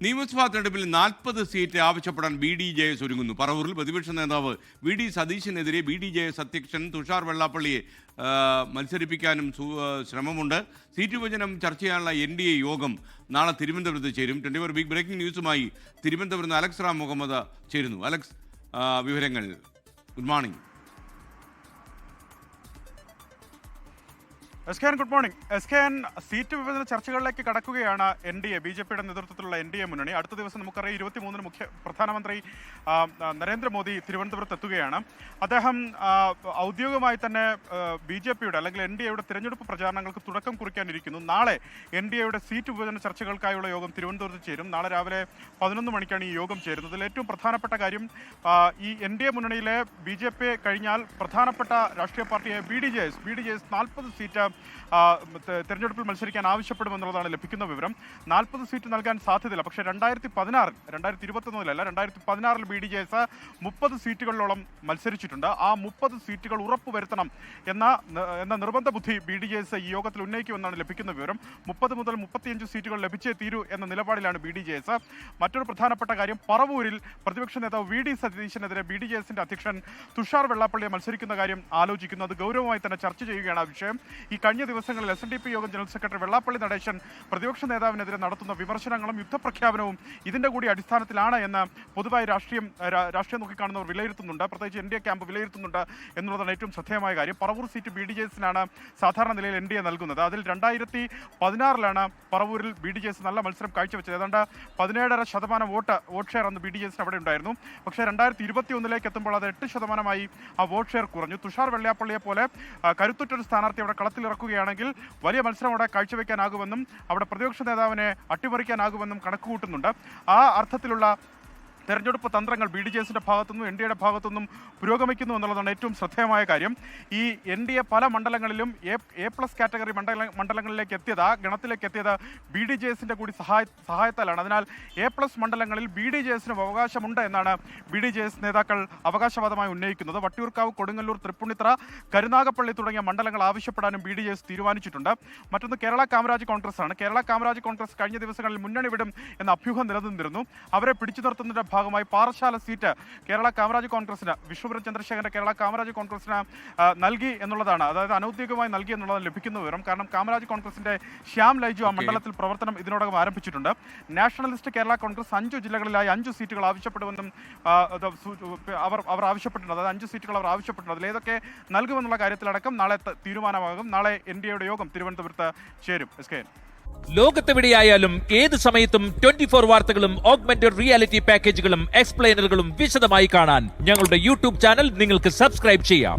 നിയമസഭാ തെരഞ്ഞെടുപ്പിൽ 40 സീറ്റ് ആവശ്യപ്പെടാൻ BDJS ഒരുങ്ങുന്നു. പറവൂരിൽ പ്രതിപക്ഷ നേതാവ് VD സതീശനെതിരെ BDJS അധ്യക്ഷൻ തുഷാർ വെള്ളാപ്പള്ളിയെ മത്സരിപ്പിക്കാനും ശ്രമമുണ്ട്. സീറ്റ് വിഭജനം ചർച്ച ചെയ്യാനുള്ള NDA യോഗം നാളെ തിരുവനന്തപുരത്ത് ചേരും. 24 ബിഗ് ബ്രേക്കിംഗ് ന്യൂസുമായി തിരുവനന്തപുരത്ത് നിന്ന് അലക്സ് റാം മുഹമ്മദ് ചേരുന്നു. അലക്സ്, വിവരങ്ങൾ. Good morning. എസ്കേൻ, ഗുഡ് മോർണിംഗ്. എസ്കേൻ, സീറ്റ് വിഭജന ചർച്ചകളിലേക്ക് കടക്കുകയാണ് NDA, BJPയുടെ നേതൃത്വത്തിലുള്ള NDA മുന്നണി. അടുത്ത ദിവസം നമുക്കറിയാം 23-ന് പ്രധാനമന്ത്രി നരേന്ദ്രമോദി തിരുവനന്തപുരത്ത് എത്തുകയാണ്. അദ്ദേഹം ഔദ്യോഗികമായി തന്നെ BJPയുടെ അല്ലെങ്കിൽ NDAയുടെ തിരഞ്ഞെടുപ്പ് പ്രചാരണങ്ങൾക്ക് തുടക്കം കുറിക്കാനിരിക്കുന്നു. നാളെ NDAയുടെ സീറ്റ് വിഭജന ചർച്ചകൾക്കായുള്ള യോഗം തിരുവനന്തപുരത്ത് ചേരും. നാളെ രാവിലെ 11 മണിക്കാണ് ഈ യോഗം ചേരുന്നത്. ഇതിൽ ഏറ്റവും പ്രധാനപ്പെട്ട കാര്യം, ഈ NDA മുന്നണിയിലെ BJP കഴിഞ്ഞാൽ പ്രധാനപ്പെട്ട രാഷ്ട്രീയ പാർട്ടിയായ BDJS 40 സീറ്റ് തെരഞ്ഞെടുപ്പിൽ മത്സരിക്കാൻ ആവശ്യപ്പെടുമെന്നുള്ളതാണ് ലഭിക്കുന്ന വിവരം. 40 സീറ്റ് നൽകാൻ സാധ്യതയില്ല. പക്ഷേ 2021-ൽ 2016 BDJS 30 സീറ്റുകളിലോളം മത്സരിച്ചിട്ടുണ്ട്. ആ 30 സീറ്റുകൾ ഉറപ്പുവരുത്തണം എന്ന നിർബന്ധ ബുദ്ധി BDJS ഈ യോഗത്തിൽ ഉന്നയിക്കുമെന്നാണ് ലഭിക്കുന്ന വിവരം. 30 മുതൽ 35 സീറ്റുകൾ ലഭിച്ചേ തീരൂ എന്ന നിലപാടിലാണ് BDJS. മറ്റൊരു പ്രധാനപ്പെട്ട കാര്യം, പറവൂരിൽ പ്രതിപക്ഷ നേതാവ് VD സതീശനെതിരെ BDJSന്റെ അധ്യക്ഷൻ തുഷാർ വെള്ളാപ്പള്ളിയെ മത്സരിക്കുന്ന കാര്യം ആലോചിക്കുന്നു. അത് ഗൗരവമായി തന്നെ ചർച്ച ചെയ്യുകയാണ് ആ വിഷയം. ഈ കഴിഞ്ഞ ദിവസങ്ങളിൽ SNDP യോഗം ജനറൽ സെക്രട്ടറി വെള്ളാപ്പള്ളി നടേശൻ പ്രതിപക്ഷ നേതാവിനെതിരെ നടത്തുന്ന വിമർശനങ്ങളും യുദ്ധപ്രഖ്യാപനവും ഇതിന്റെ കൂടി അടിസ്ഥാനത്തിലാണ് എന്ന് പൊതുവായി രാഷ്ട്രീയം നോക്കിക്കാണുന്നവർ വിലയിരുത്തുന്നുണ്ട്. പ്രത്യേകിച്ച് NDA ക്യാമ്പ് വിലയിരുത്തുന്നുണ്ട് എന്നുള്ളതാണ് ഏറ്റവും ശ്രദ്ധേയമായ കാര്യം. പറവൂർ സീറ്റ് BDJSനാണ് സാധാരണ നിലയിൽ NDA നൽകുന്നത്. അതിൽ 2016 പറവൂരിൽ BDJS നല്ല മത്സരം കാഴ്ചവെച്ചത്. ഏതാണ്ട് 17.5% വോട്ട് ഷെയർ അന്ന് BDJSന് അവിടെ ഉണ്ടായിരുന്നു. പക്ഷേ 2021 എത്തുമ്പോൾ അത് 8% ആ വോട്ട് ഷെയർ കുറഞ്ഞു. തുഷാർ വെള്ളാപ്പള്ളിയെ പോലെ കരുത്തുറ്റൊരു സ്ഥാനാർത്ഥി അവിടെ കളത്തിലിറക്കുകയാണെങ്കിൽ വലിയ മത്സരം അവിടെ കാഴ്ചവെക്കാനാകുമെന്നും അവിടെ പ്രതിപക്ഷ നേതാവിനെ അട്ടിമറിക്കാനാകുമെന്നും കണക്കുകൂട്ടുന്നുണ്ട്. ആ അർത്ഥത്തിലുള്ള തെരഞ്ഞെടുപ്പ് തന്ത്രങ്ങൾ BDJSന്റെ ഭാഗത്തുനിന്നും NDAയുടെ ഭാഗത്തുനിന്നും പുരോഗമിക്കുന്നു എന്നുള്ളതാണ് ഏറ്റവും ശ്രദ്ധേയമായ കാര്യം. ഈ NDA പല മണ്ഡലങ്ങളിലും A+ കാറ്റഗറി മണ്ഡലങ്ങളിലേക്ക് എത്തിയത്, ആ ഗണത്തിലേക്ക് എത്തിയത് BDJSന്റെ കൂടി സഹായത്താലാണ്. അതിനാൽ A+ മണ്ഡലങ്ങളിൽ BDJSന് അവകാശമുണ്ട് എന്നാണ് BDJS നേതാക്കൾ അവകാശവാദമായി ഉന്നയിക്കുന്നത്. വട്ടിയൂർക്കാവ്, കൊടുങ്ങല്ലൂർ, തൃപ്പൂണിത്തുറ, കരുനാഗപ്പള്ളി തുടങ്ങിയ മണ്ഡലങ്ങൾ ആവശ്യപ്പെടാനും BDJS തീരുമാനിച്ചിട്ടുണ്ട്. മറ്റൊന്ന് കേരള കാമരാജ് കോൺഗ്രസ് ആണ്. കേരള കാമരാജ് കോൺഗ്രസ് കഴിഞ്ഞ ദിവസങ്ങളിൽ മുന്നണി വിടും എന്ന അഭ്യൂഹം നിലനിന്നിരുന്നു. അവരെ പിടിച്ചു നിർത്തുന്നതിന്റെ ഭാഗമായി പാറശാല സീറ്റ് കേരള കാമരാജ് കോൺഗ്രസിന്, വിശ്വപുരം ചന്ദ്രശേഖരന്റെ കേരള കാമരാജ് കോൺഗ്രസിന് നൽകി എന്നുള്ളതാണ്, അതായത് അനൌദ്യോഗികമായി നൽകി എന്നുള്ളതാണ് ലഭിക്കുന്ന വിവരം. കാരണം കാമരാജ് കോൺഗ്രസിന്റെ ശ്യാം ലൈജു ആ മണ്ഡലത്തിൽ പ്രവർത്തനം ഇതിനോടകം ആരംഭിച്ചിട്ടുണ്ട്. നാഷണലിസ്റ്റ് കേരള കോൺഗ്രസ് 5 ജില്ലകളിലായി 5 സീറ്റുകൾ ആവശ്യപ്പെടുമെന്നും അവർ ആവശ്യപ്പെട്ടിട്ടുണ്ട്. അതായത് 5 സീറ്റുകൾ അവർ ആവശ്യപ്പെട്ടിട്ടുണ്ട്. അതിൽ ഏതൊക്കെ നൽകുമെന്നുള്ള കാര്യത്തിലടക്കം നാളെ തീരുമാനമാകും. നാളെ NDAയുടെ യോഗം തിരുവനന്തപുരത്ത് ചേരും. ലോകത്തെവിടെയായാലും ഏത് സമയത്തും 24 വാർത്തകളും ഓഗ്മെന്റഡ് റിയാലിറ്റി പാക്കേജുകളും എക്സ്പ്ലെയിനറുകളും വിശദമായി കാണാൻ ഞങ്ങളുടെ YouTube ചാനൽ നിങ്ങൾക്ക് സബ്സ്ക്രൈബ് ചെയ്യാം.